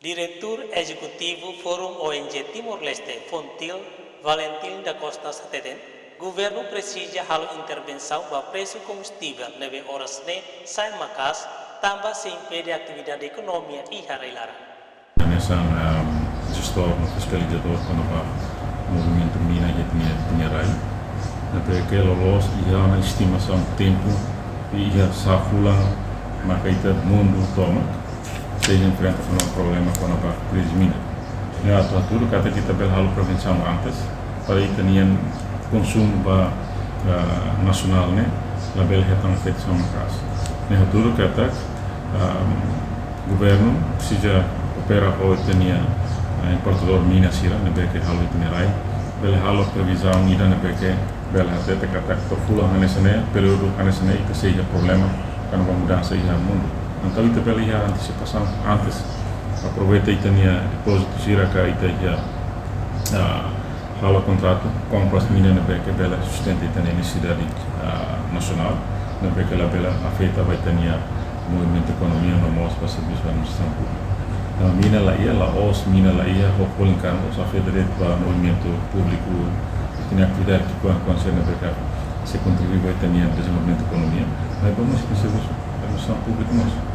Diretor Executivo Fórum ONG Timor-Leste, Fontil, Valentim da Costa Sateten, governo precisa de intervenção para preço combustível neve horas ne sai macas, também se impede a atividade econômica e harailara. Nessa gestor no fiscalizador quando o movimento mina que tinha raio, porque lolos ia na estimação tempo e ia safula macaita mundo toma seja enfrenta com um problema com a crise mina. Já tudo que kita belhalo prevenção antes para aí tinha consumo nacional né, la bel hetang feito só uma casa. Né tudo que até governo precisa opera hoje tinha importador mina sira né que halo itinerário belhalo previsão ida né que bel até que até fula nesse né período nesse né que seja problema quando vamos mudar seja mundo. Então itu beli a antecipação antes aproveita e tinha depósito sira que aí já halo contrato compras mina né que bela sustenta e necessidade nacional né que ela bela afeta vai ter movimento economia no nosso para serviço da administração pública. Então mina lá os mina lá ia ropolincano os afeta para movimento público tem atividade que concerne para se contribui vai ter desenvolvimento da economia mas vamos perceber a administração pública nossa